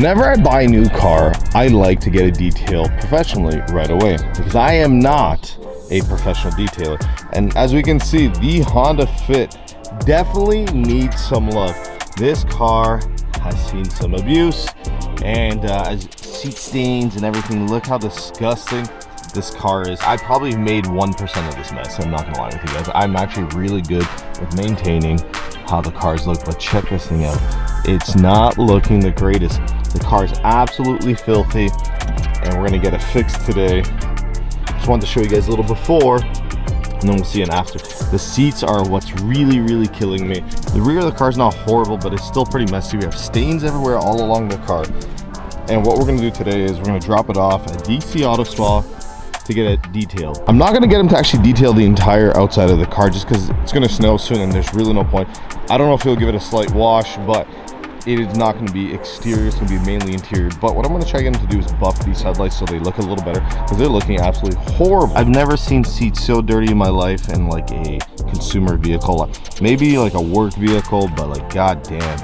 Whenever I buy a new car, I like to get it detailed professionally right away because I am not a professional detailer. And as we can see, the Honda Fit definitely needs some love. This car has seen some abuse and as seat stains and everything. Look how disgusting this car is. I probably made 1% of this mess. I'm not gonna lie with you guys. I'm actually really good with maintaining how the cars look, but check this thing out. It's not looking the greatest. The car is absolutely filthy and we're gonna get it fixed today. Just wanted to show you guys a little before and then we'll see an after. The seats are what's really killing me. The rear of the car is not horrible, but it's still pretty messy. We have stains everywhere all along the car. And what we're gonna do today is we're gonna drop it off at DC Auto Spa to get it detailed. I'm not gonna get him to actually detail the entire outside of the car just because it's gonna snow soon and there's really no point. I don't know if he'll give it a slight wash, but it is not going to be exterior, it's going to be mainly interior. But what I'm going to try to get him to do is buff these headlights so they look a little better because they're looking absolutely horrible. I've never seen seats so dirty in my life in like a consumer vehicle. Maybe like a work vehicle, but like god damn.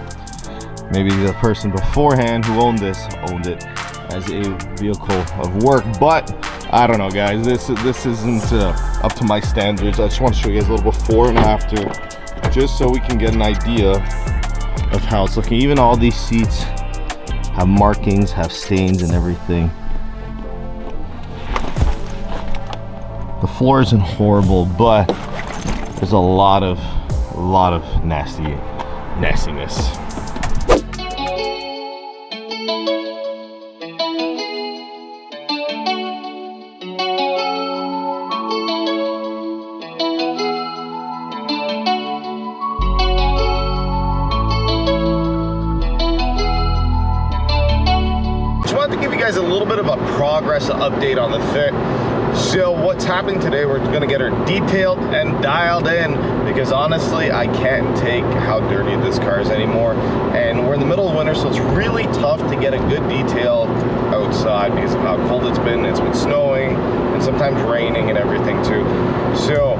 Maybe the person beforehand who owned this owned it as a vehicle of work, but I don't know guys, this isn't up to my standards. I just want to show you guys a little before and after just so we can get an idea of how it's looking. Even all these seats have markings, have stains and everything. The floor isn't horrible, but there's a lot of nastiness. A little bit of a progress update on the Fit. So what's happening today, we're gonna get her detailed and dialed in because honestly I can't take how dirty this car is anymore, and we're in the middle of winter, so it's really tough to get a good detail outside because of how cold it's been snowing and sometimes raining and everything too. So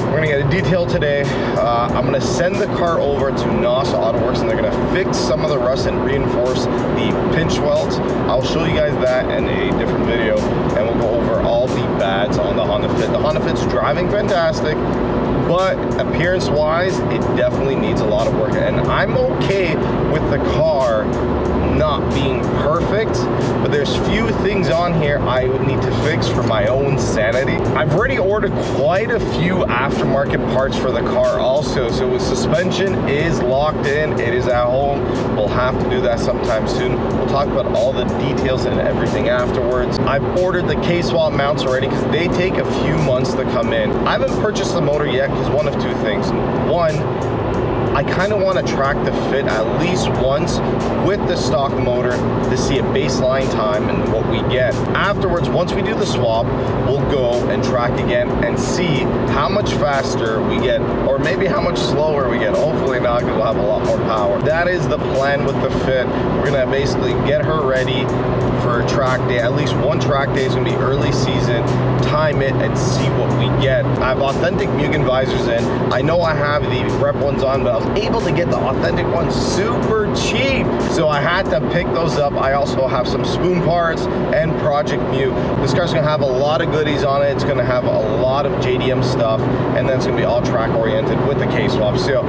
we're gonna get a detail today. I'm gonna send the car over to NOS Auto Works and they're gonna fix some of the rust and reinforce the pinch welds. I'll show you guys that in a different video and we'll go over all the bads on the Honda Fit. The Honda Fit's driving fantastic, but appearance wise it definitely needs a lot of work, and I'm okay with the car not being perfect, but there's few things on here I would need to fix for my own sanity. I've already ordered quite a few aftermarket parts for the car also, so the suspension is locked in, it is at home. We'll have to do that sometime soon. We'll talk about all the details and everything afterwards. I've ordered the K-swap mounts already because they take a few months to come in. I haven't purchased the motor yet because one of two things. One, I kind of want to track the Fit at least once with the stock motor to see a baseline time and what we get. Afterwards, once we do the swap, we'll go and track again and see how much faster we get, or maybe how much slower we get. Hopefully not, because we'll have a lot more power. That is the plan with the Fit. We're going to basically get her ready for a track day. At least one track day is going to be early season, time it and see what we get. I have authentic Mugen visors in. I know I have the rep ones on, but I was able to get the authentic ones super cheap, so I had to pick those up. I also have some spoon parts and Project Mu. This car's gonna have a lot of goodies on it. It's gonna have a lot of JDM stuff, and then it's gonna be all track oriented with the K-swap. So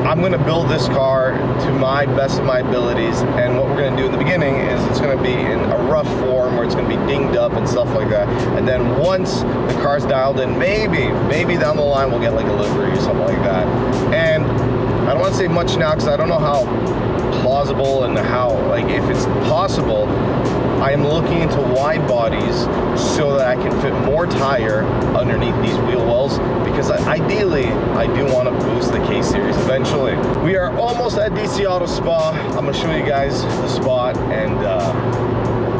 I'm gonna build this car to my best of my abilities, and what we're gonna do in the beginning is it's gonna be in a rough form where it's gonna be dinged up and stuff like that, and then once the car's dialed in, maybe down the line we'll get like a livery or something like that. And I don't want to say much now because I don't know how plausible and how, like, if it's possible. I am looking into wide bodies so that I can fit more tire underneath these wheel wells, because ideally I do want to boost the K series eventually. We are almost at DC Auto Spa. I'm going to show you guys the spot, and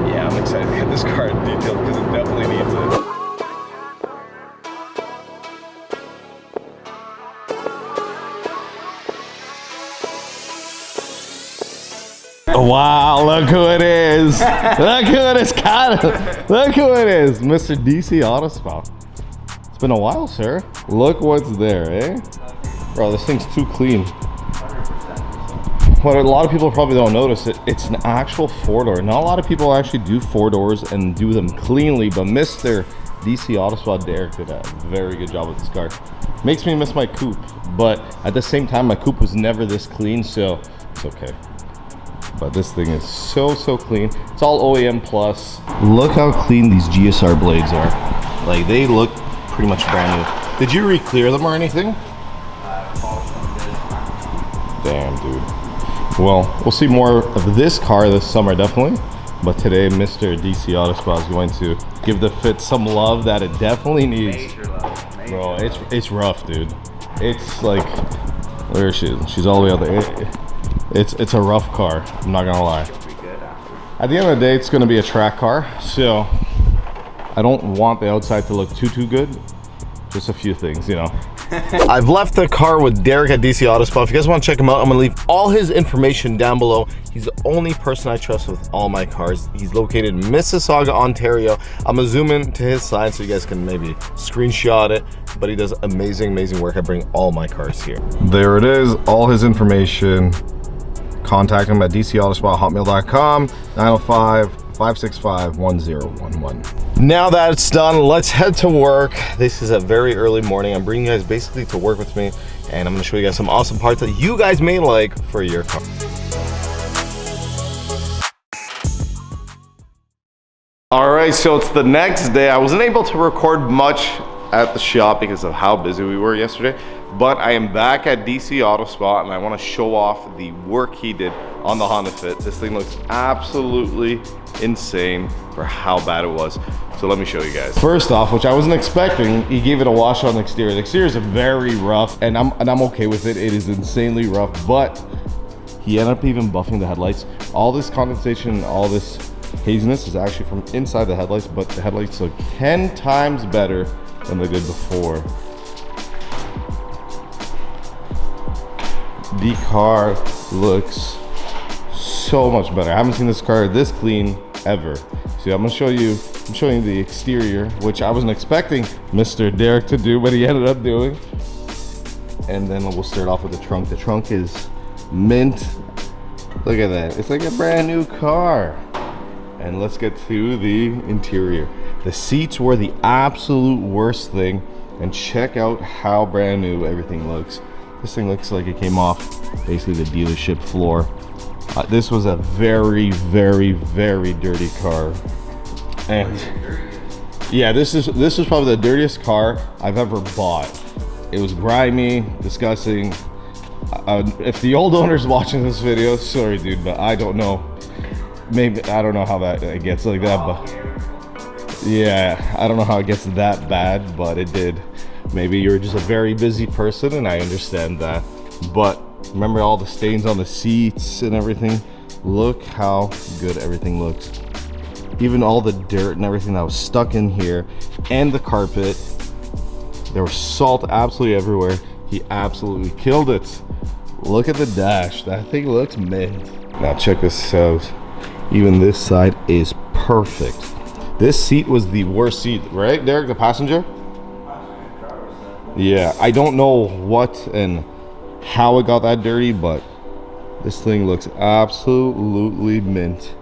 yeah, I'm excited to get this car detailed because it definitely needs it. Wow, look who it is. Look who it is, look who it is, Mr. DC Auto Spa. It's been a while, sir. Look what's there, eh? Bro, this thing's too clean. what a lot of people probably don't notice, it's an actual 4-door. Not a lot of people actually do 4 doors and do them cleanly, but Mr. DC Auto Spa Derek did a very good job with this car. Makes me miss my coupe, but at the same time, my coupe was never this clean, so it's okay. But this thing is so clean. It's all OEM plus. Look how clean these GSR blades are. Like, they look pretty much brand new. Did you re-clear them or anything? Damn, dude. Well, we'll see more of this car this summer, definitely. But today, Mr. DC Auto Spa is going to give the Fit some love that it definitely needs. Major love. Major Bro, it's rough, dude. It's like, where is she? She's all the way out there. It's a rough car, I'm not gonna lie. At the end of the day, it's gonna be a track car, so I don't want the outside to look too good. Just a few things, you know. I've left the car with Derek at DC Auto Spa. If you guys want to check him out, I'm gonna leave all his information down below. He's the only person I trust with all my cars. He's located in Mississauga, Ontario. I'm gonna zoom in to his side so you guys can maybe screenshot it, but he does amazing work. I bring all my cars here. There it is, all his information. Contact him at dcautospa@hotmail.com, 905-565-1011. Now that it's done, let's head to work. This is a very early morning. I'm bringing you guys basically to work with me, and I'm gonna show you guys some awesome parts that you guys may like for your car. All right, so it's the next day. I wasn't able to record much at the shop because of how busy we were yesterday, but I am back at DC Auto Spa and I want to show off the work he did on the Honda Fit. This thing looks absolutely insane for how bad it was. So let me show you guys. First off, which I wasn't expecting, he gave it a wash on the exterior. The exterior is very rough, and I'm okay with it. It is insanely rough, but he ended up even buffing the headlights. All this condensation, all this haziness is actually from inside the headlights, but the headlights look 10 times better than they did before. The car looks so much better. I haven't seen this car this clean ever. See, I'm showing you the exterior, which I wasn't expecting Mr. Derek to do, but he ended up doing. And then we'll start off with the trunk. The trunk is mint. Look at that. It's like a brand new car. And let's get to the interior. The seats were the absolute worst thing, and check out how brand new everything looks. This thing looks like it came off basically the dealership floor. This was a very dirty car, and yeah, this is probably the dirtiest car I've ever bought. It was grimy, disgusting. If the old owner's watching this video, sorry dude, but I don't know. Maybe I don't know how that it gets like that, but yeah, I don't know how it gets that bad, but it did. Maybe you're just a very busy person, and I understand that. But remember all the stains on the seats and everything. Look how good everything looks. Even all the dirt and everything that was stuck in here, and the carpet. There was salt absolutely everywhere. He absolutely killed it. Look at the dash. That thing looks mint. Now check this out. Even this side is perfect. This seat was the worst seat, right, Derek, the passenger? Yeah, I don't know what and how it got that dirty, but this thing looks absolutely mint.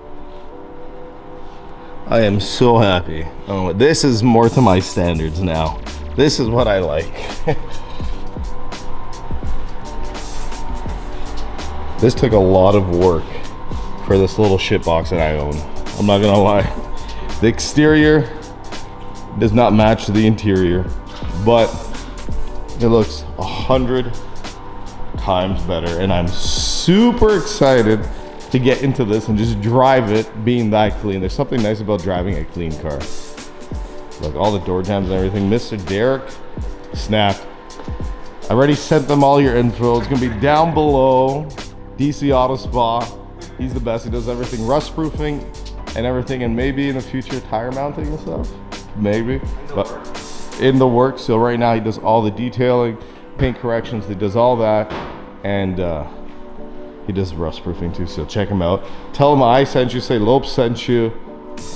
I am so happy. Oh, this is more to my standards now. This is what I like. This took a lot of work for this little shit box that I own. I'm not gonna lie. The exterior does not match the interior, but it looks 100 times better, and I'm super excited to get into this and just drive it being that clean. There's something nice about driving a clean car. Look, all the door jambs and everything. Mr. Derek snapped. I already sent them all your info. It's gonna be down below. DC Auto Spa. He's the best. He does everything, rust proofing and everything, and maybe in the future tire mounting and stuff. Maybe, but in the works. So right now he does all the detailing, paint corrections. He does all that, and he does rust proofing too. So check him out. Tell him I sent you. Say Lowpes sent you,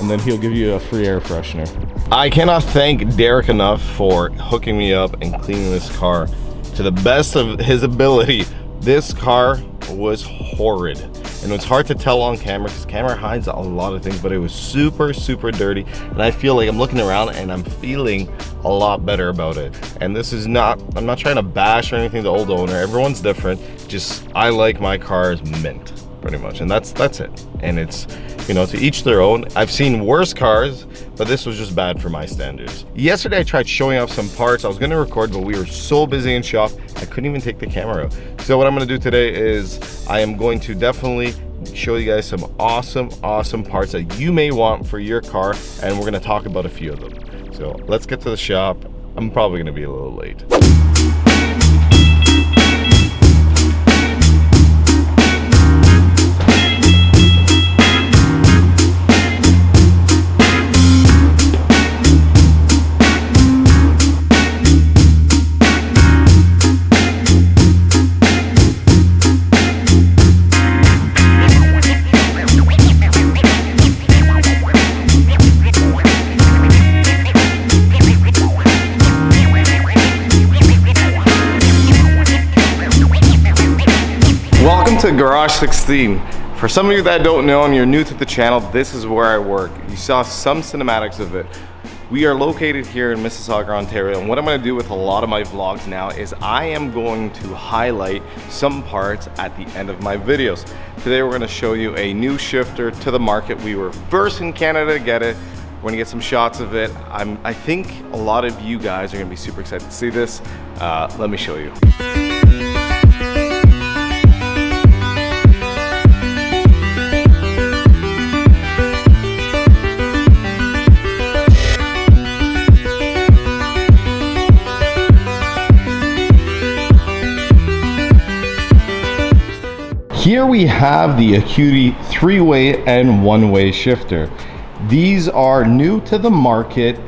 and then he'll give you a free air freshener. I cannot thank Derek enough for hooking me up and cleaning this car to the best of his ability. This car was horrid. And it's hard to tell on camera because camera hides a lot of things, but it was super, super dirty. And I feel like I'm looking around and I'm feeling a lot better about it. And this is not, I'm not trying to bash or anything the old owner. Everyone's different. Just, I like my cars mint, pretty much. And that's it. And it's, you know, to each their own. I've seen worse cars, but this was just bad for my standards. Yesterday I tried showing off some parts. I was gonna record, but we were so busy in shop, I couldn't even take the camera out. So what I'm gonna do today is I am going to definitely show you guys some awesome parts that you may want for your car, and we're gonna talk about a few of them. So let's get to the shop. I'm probably gonna be a little late. Welcome to Garage 16. For some of you that don't know and you're new to the channel, this is where I work. You saw some cinematics of it. We are located here in Mississauga, Ontario, and what I'm going to do with a lot of my vlogs now is I am going to highlight some parts at the end of my videos. Today we're going to show you a new shifter to the market. We were first in Canada to get it. We're going to get some shots of it. I think a lot of you guys are going to be super excited to see this. Let me show you. Here we have the Acuity 3-way and 1-way shifter. These are new to the market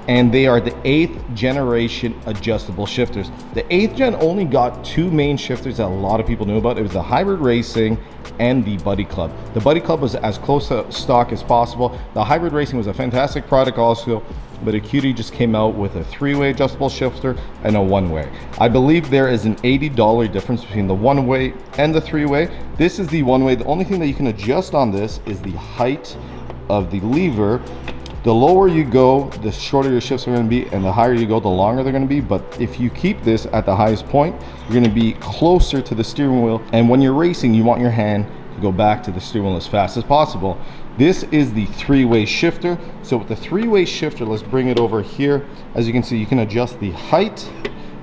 and they are the 8th generation adjustable shifters. The 8th gen only got 2 main shifters that a lot of people knew about. It was the Hybrid Racing and the Buddy Club. The Buddy Club was as close to stock as possible. The Hybrid Racing was a fantastic product also, but Acuity just came out with a 3-way adjustable shifter and a 1-way. I believe there is an $80 difference between the 1-way and the 3-way. This is the 1-way. The only thing that you can adjust on this is the height of the lever. The lower you go, the shorter your shifts are going to be, and the higher you go, the longer they're going to be. But if you keep this at the highest point, you're going to be closer to the steering wheel. And when you're racing, you want your hand to go back to the steering wheel as fast as possible. This is the 3-way shifter. So with the 3-way shifter, let's bring it over here. As you can see, you can adjust the height.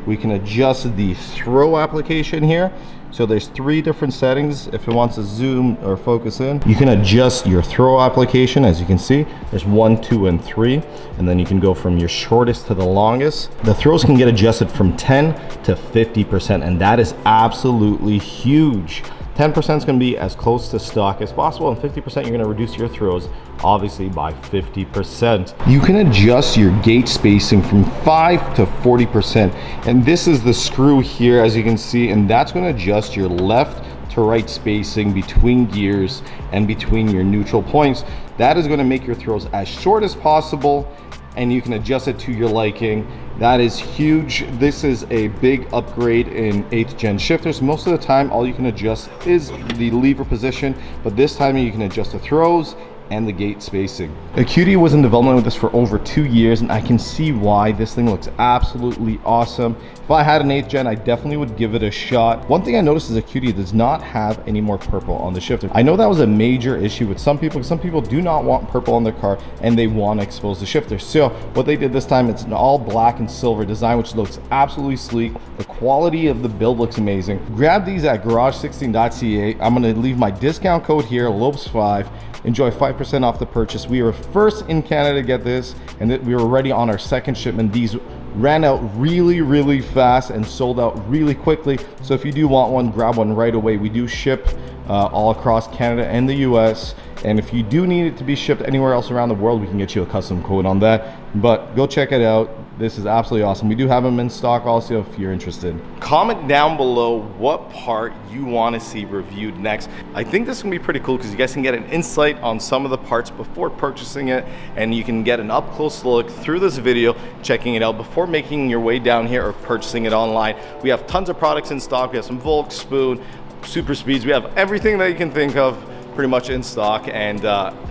We can adjust the throw application here. So there's 3 different settings. If it wants to zoom or focus in, you can adjust your throw application. As you can see, there's 1, 2, and 3. And then you can go from your shortest to the longest. The throws can get adjusted from 10 to 50%, and that is absolutely huge. 10% is going to be as close to stock as possible, and 50% you're going to reduce your throws obviously by 50%. You can adjust your gate spacing from 5 to 40%, and this is the screw here, as you can see, and that's going to adjust your left to right spacing between gears and between your neutral points. That is going to make your throws as short as possible, and you can adjust it to your liking. That is huge. This is a big upgrade in 8th gen shifters. Most of the time, all you can adjust is the lever position, but this time you can adjust the throws and the gate spacing. Acuity was in development with this for over 2 years, and I can see why. This thing looks absolutely awesome. If I had an 8th gen, I definitely would give it a shot. One thing I noticed is Acuity does not have any more purple on the shifter. I know that was a major issue with some people, because some people do not want purple on their car and they want to expose the shifter. So what they did this time, it's an all black and silver design, which looks absolutely sleek. The quality of the build looks amazing. Grab these at garage16.ca. I'm going to leave my discount code here, Lowpes5. Enjoy 5% off the purchase. We were first in Canada to get this, and we were already on our second shipment. These ran out really fast and sold out really quickly. So if you do want one, grab one right away. We do ship all across Canada and the US. And if you do need it to be shipped anywhere else around the world, we can get you a custom code on that. But go check it out. This is absolutely awesome. We do have them in stock also if you're interested. Comment down below what part you want to see reviewed next. I think this is going to be pretty cool because you guys can get an insight on some of the parts before purchasing it, and you can get an up close look through this video, checking it out before making your way down here or purchasing it online. We have tons of products in stock. We have some Volk, Spoon, super speeds. We have everything that you can think of pretty much in stock, and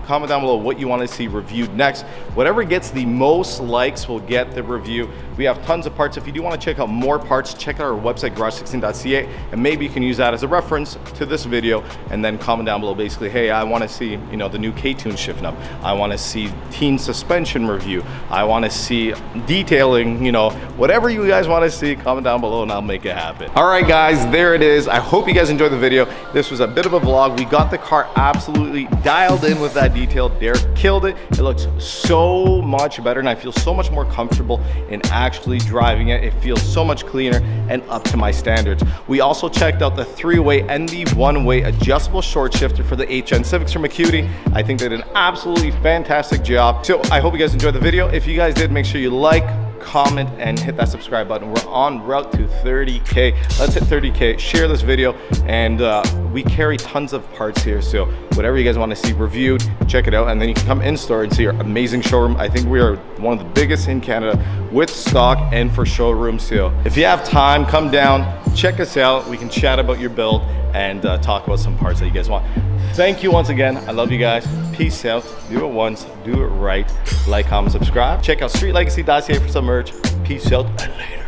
comment down below what you want to see reviewed next. Whatever gets the most likes will get the review. We have tons of parts. If you do want to check out more parts, check out our website, garage16.ca, and maybe you can use that as a reference to this video, and then comment down below basically, hey, I want to see, you know, the new K-Tune shift knob. I want to see teen suspension review. I want to see detailing, you know, whatever you guys want to see, comment down below and I'll make it happen. All right, guys, there it is. I hope you guys enjoyed the video. This was a bit of a vlog. We got the car absolutely dialed in with that detail. Derek killed it. It looks so much better, and I feel so much more comfortable in actually driving it. It feels so much cleaner and up to my standards. We also checked out the 3-way and the 1-way adjustable short shifter for the HN Civics from Acuity. I think they did an absolutely fantastic job. So I hope you guys enjoyed the video. If you guys did, make sure you like, comment, and hit that subscribe button. We're on route to 30K. Let's hit 30K. Share this video, and we carry tons of parts here, so whatever you guys want to see reviewed, check it out, and then you can come in store and see our amazing showroom. I think we are one of the biggest in Canada with stock and for showrooms. So if you have time, come down, check us out. We can chat about your build and talk about some parts that you guys want. Thank you once again. I love you guys. Peace out. Do it once, do it right. Like, comment, subscribe. Check out streetlegacy.ca for some merch. Peace out and later.